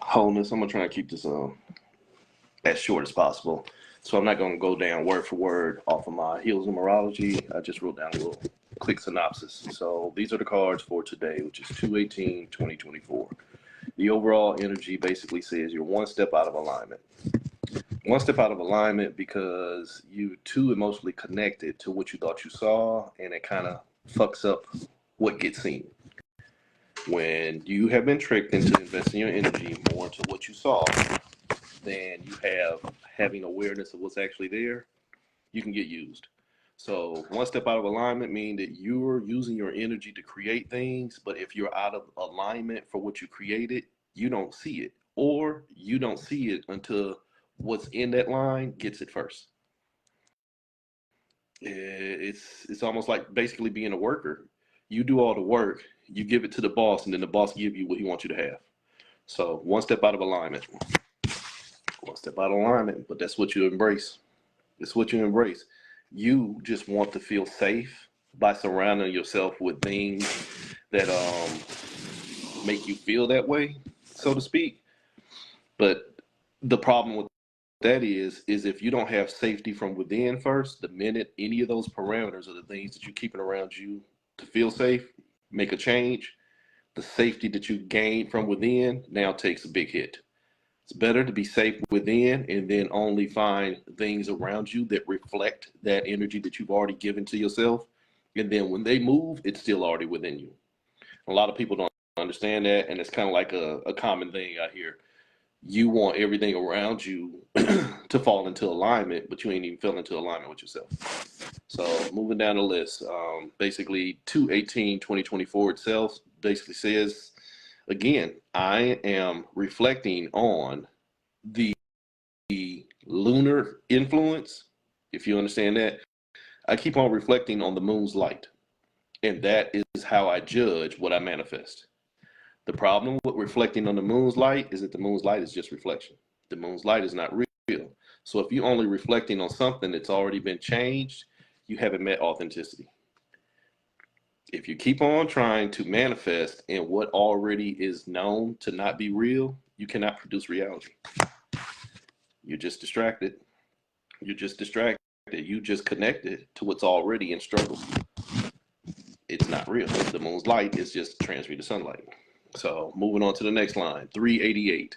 wholeness. I'm gonna try and keep this as short as possible. So I'm not gonna go down word for word off of my heels numerology. I just wrote down a little quick synopsis. So these are the cards for today, which is 2/18/2024. The overall energy basically says you're one step out of alignment. One step out of alignment because you too emotionally connected to what you thought you saw, and it kind of fucks up what gets seen. When you have been tricked into investing your energy more into what you saw than you have having awareness of what's actually there, you can get used. So one step out of alignment means that you're using your energy to create things, but if you're out of alignment for what you created, you don't see it, or you don't see it until what's in that line gets it first. It's almost like basically being a worker. You do all the work, you give it to the boss, and then the boss give you what he wants you to have. So one step out of alignment. One step out of alignment, but that's what you embrace. It's what you embrace. You just want to feel safe by surrounding yourself with things that make you feel that way, so to speak. But the problem with that is if you don't have safety from within first, the minute any of those parameters are the things that you're keeping around you to feel safe, make a change, the safety that you gain from within now takes a big hit. It's better to be safe within and then only find things around you that reflect that energy that you've already given to yourself. And then when they move, it's still already within you. A lot of people don't understand that, and it's kind of like a common thing I hear. You want everything around you to fall into alignment, but you ain't even fell into alignment with yourself. So moving down the list, basically 2/18/2024 itself basically says, again, I am reflecting on the lunar influence. If you understand that, I keep on reflecting on the moon's light, and that is how I judge what I manifest. The problem with reflecting on the moon's light is that the moon's light is just reflection. The moon's light is not real. So if you're only reflecting on something that's already been changed, you haven't met authenticity. If you keep on trying to manifest in what already is known to not be real, you cannot produce reality. You're just distracted. You're just distracted. You just connected to what's already in struggle. It's not real. The moon's light is just transmuted sunlight. So moving on to the next line, 388.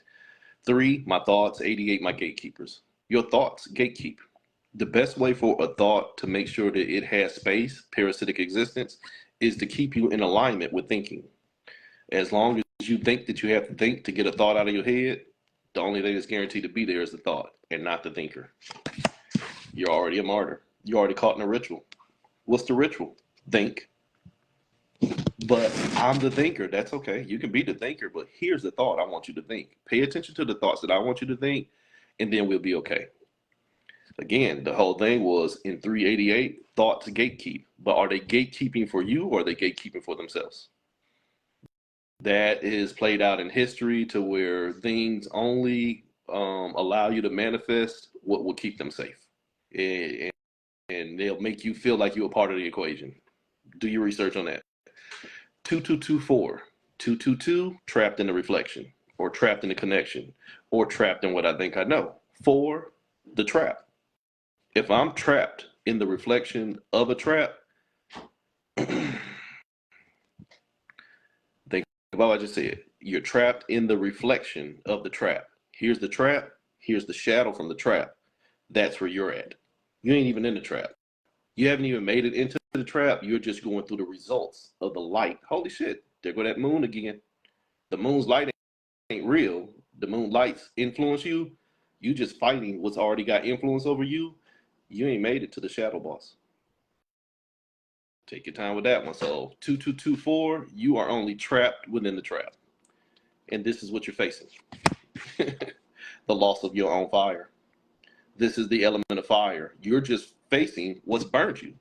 3, my thoughts. 88, my gatekeepers. Your thoughts gatekeep. The best way for a thought to make sure that it has space, parasitic existence, is to keep you in alignment with thinking. As long as you think that you have to think to get a thought out of your head, the only thing that's guaranteed to be there is the thought and not the thinker. You're already a martyr. You're already caught in a ritual. What's the ritual? Think. But I'm the thinker. That's okay. You can be the thinker, but here's the thought I want you to think. Pay attention to the thoughts that I want you to think, and then we'll be okay. Again, the whole thing was in 388, thoughts gatekeep. But are they gatekeeping for you, or are they gatekeeping for themselves? That is played out in history to where things only allow you to manifest what will keep them safe. And they'll make you feel like you're a part of the equation. Do your research on that. 2224. 222, trapped in the reflection, or trapped in the connection, or trapped in what I think I know. 4, the trap. If I'm trapped in the reflection of a trap, think about what I just said. You're trapped in the reflection of the trap. Here's the trap. Here's the shadow from the trap. That's where you're at. You ain't even in the trap. You haven't even made it into the trap. You're just going through the results of the light. Holy shit, there go that moon again. The moon's light ain't real. The moon lights influence you. You just fighting what's already got influence over you. You ain't made it to the shadow boss. Take your time with that one. So 2224, you are only trapped within the trap. And this is what you're facing. The loss of your own fire. This is the element of fire. You're just facing what's burned you.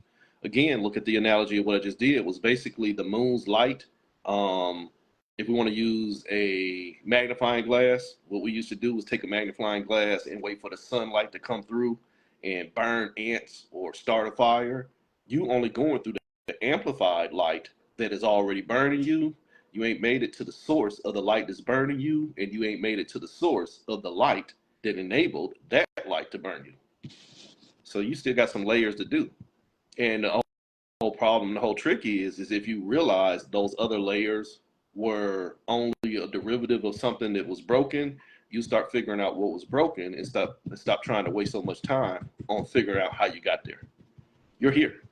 Again, look at the analogy of what I just did. Was basically the moon's light. If we want to use a magnifying glass, what we used to do was take a magnifying glass and wait for the sunlight to come through and burn ants or start a fire. You only going through the amplified light that is already burning you. You ain't made it to the source of the light that's burning you, and you ain't made it to the source of the light that enabled that light to burn you. So you still got some layers to do. And the whole problem, the whole trick is if you realize those other layers were only a derivative of something that was broken, you start figuring out what was broken and stop trying to waste so much time on figuring out how you got there. You're here.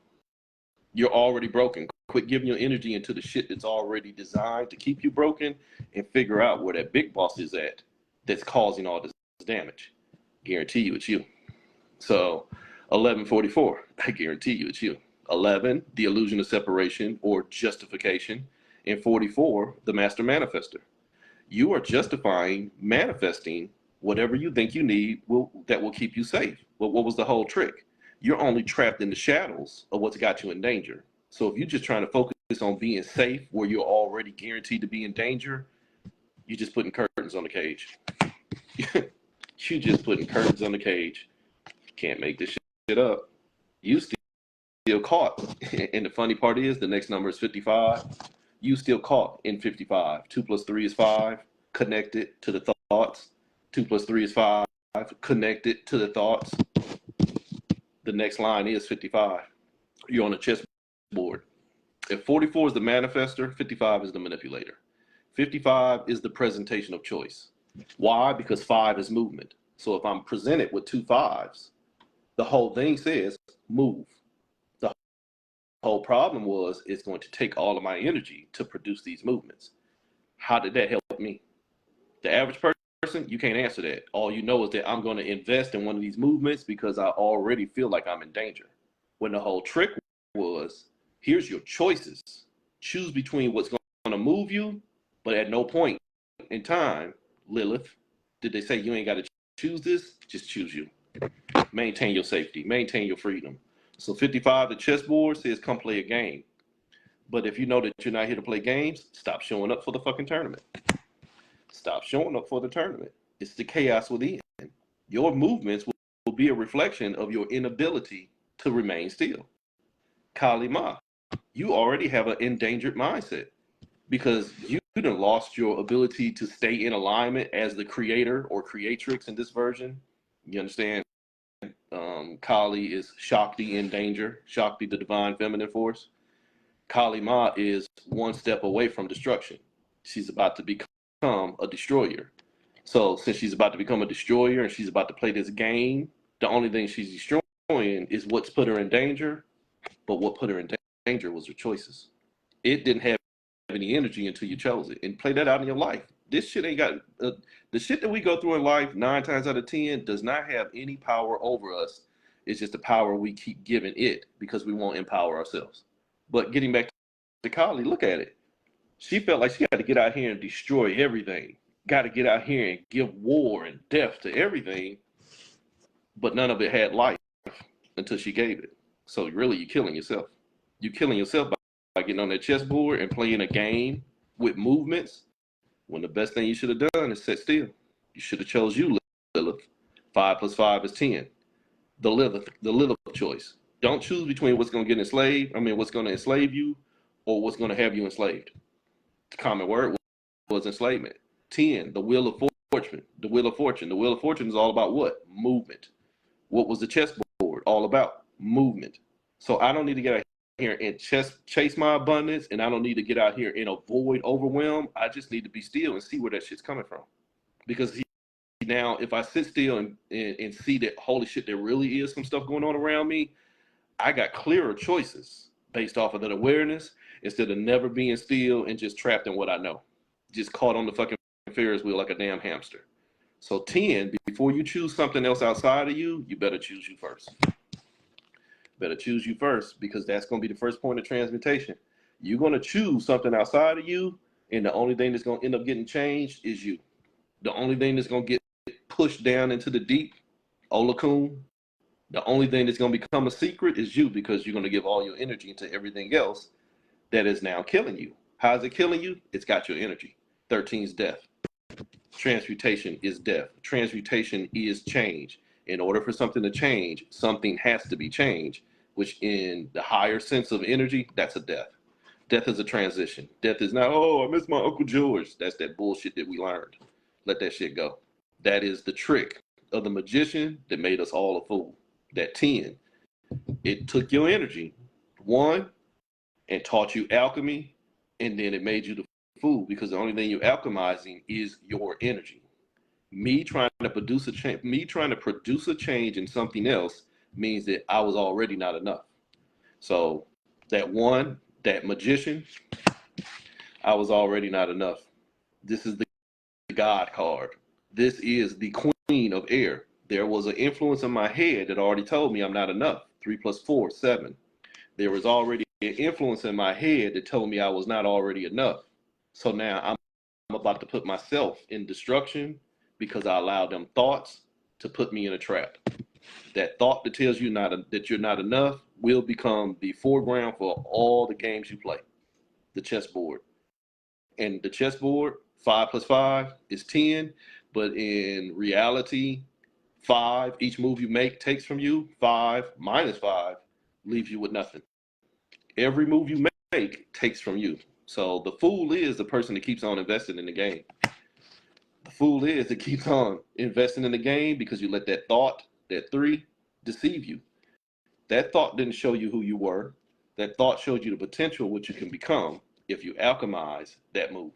You're already broken. Quit giving your energy into the shit that's already designed to keep you broken, and figure out where that big boss is at that's causing all this damage. Guarantee you it's you. So 1144, I guarantee you it's you. 11, the illusion of separation or justification. And 44, the master manifester. You are justifying manifesting whatever you think you need that will keep you safe. But what was the whole trick? You're only trapped in the shadows of what's got you in danger. So if you're just trying to focus on being safe where you're already guaranteed to be in danger, you're just putting curtains on the cage. You just putting curtains on the cage. Can't make this shit up. You still caught. And the funny part is the next number is 55. You still caught in 55. 2 plus 3 is 5. Connected to the thoughts. 2 plus 3 is 5. Connected to the thoughts. The next line is 55. You're on a chessboard. If 44 is the manifester, 55 is the manipulator. 55 is the presentation of choice. Why? Because 5 is movement. So if I'm presented with 2 5s, the whole thing says move. The whole problem was it's going to take all of my energy to produce these movements. How did that help me? The average person, you can't answer that. All you know is that I'm going to invest in one of these movements because I already feel like I'm in danger. When the whole trick was, here's your choices. Choose between what's going to move you, but at no point in time, Lilith, did they say you ain't got to choose this? Just choose you. Maintain your safety. Maintain your freedom. So 55, the chessboard says come play a game. But if you know that you're not here to play games, stop showing up for the fucking tournament. Stop showing up for the tournament. It's the chaos within. Your movements will be a reflection of your inability to remain still. Kali Ma, you already have an endangered mindset because you done lost your ability to stay in alignment as the creator or creatrix in this version. You understand? Kali is Shakti in danger. Shakti, the divine feminine force. Kali Ma is one step away from destruction. She's about to become a destroyer. So since she's about to become a destroyer and she's about to play this game, the only thing she's destroying is what's put her in danger. But what put her in danger was her choices. It didn't have any energy until you chose it. And play that out in your life. This shit ain't got the shit that we go through in life 9 times out of 10 does not have any power over us. It's just the power we keep giving it because we won't empower ourselves. But getting back to Kali, look at it. She felt like she had to get out here and destroy everything. Got to get out here and give war and death to everything. But none of it had life until she gave it. So really, you're killing yourself. You're killing yourself by getting on that chessboard and playing a game with movements when the best thing you should have done is sit still. You should have chose you, Lilith. 5 plus 5 is 10. The Lilith choice. Don't choose between what's going to what's going to enslave you or what's going to have you enslaved. The common word was enslavement. 10, the wheel of fortune. The wheel of fortune. The wheel of fortune is all about what? Movement. What was the chessboard all about? Movement. So I don't need to get out here and chase my abundance, and I don't need to get out here and avoid overwhelm. I just need to be still and see where that shit's coming from. Because now, if I sit still and see that, holy shit, there really is some stuff going on around me, I got clearer choices based off of that awareness instead of never being still and just trapped in what I know. Just caught on the fucking Ferris wheel like a damn hamster. So 10, before you choose something else outside of you, you better choose you first. Better choose you first because that's going to be the first point of transmutation. You're going to choose something outside of you, and the only thing that's going to end up getting changed is you. The only thing that's going to get pushed down into the deep, Olakun, the only thing that's going to become a secret is you because you're going to give all your energy into everything else that is now killing you. How is it killing you? It's got your energy. 13 is death. Transmutation is death. Transmutation is change. In order for something to change, something has to be changed, which in the higher sense of energy, that's a death. Death is a transition. Death is not, oh, I miss my Uncle George. That's that bullshit that we learned. Let that shit go. That is the trick of the magician that made us all a fool. That 10, it took your energy, one, and taught you alchemy, and then it made you the fool because the only thing you're alchemizing is your energy. Me trying to produce a change in something else means that I was already not enough. So that one, that magician, I was already not enough. This is the God card. This is the queen of air. There was an influence in my head that already told me I'm not enough. 3 plus 4, 7. There was already an influence in my head that told me I was not already enough. So now I'm about to put myself in destruction because I allowed them thoughts to put me in a trap. That thought that tells you that you're not enough will become the foreground for all the games you play. The chessboard. And the chessboard, 5 plus 5 is 10. But in reality, 5, each move you make takes from you. 5 minus 5 leaves you with nothing. Every move you make takes from you. So the fool is the person that keeps on investing in the game. The fool is that keeps on investing in the game because you let that thought, that 3, deceive you. That thought didn't show you who you were. That thought showed you the potential which you can become if you alchemize that move.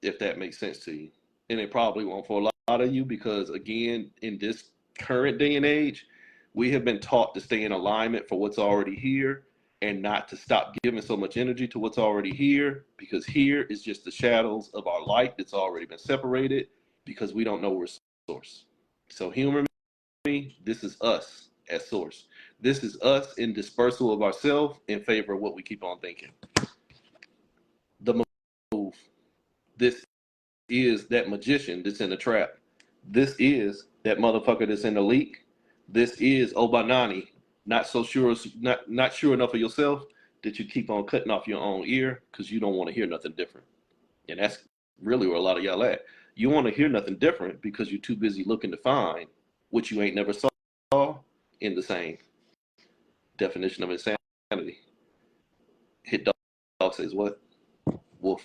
If that makes sense to you. And it probably won't for a lot of you because, again, in this current day and age, we have been taught to stay in alignment for what's already here and not to stop giving so much energy to what's already here, because here is just the shadows of our light that's already been separated because we don't know we're source. So humor me, this is us as source. This is us in dispersal of ourselves in favor of what we keep on thinking. The move. This is that magician that's in the trap. This is that motherfucker that's in the leak. This is Obanani, not sure enough of yourself that you keep on cutting off your own ear because you don't want to hear nothing different. And that's really where a lot of y'all at. You want to hear nothing different because you're too busy looking to find what you ain't never saw in the same definition of insanity. Hit dog says what? Wolf.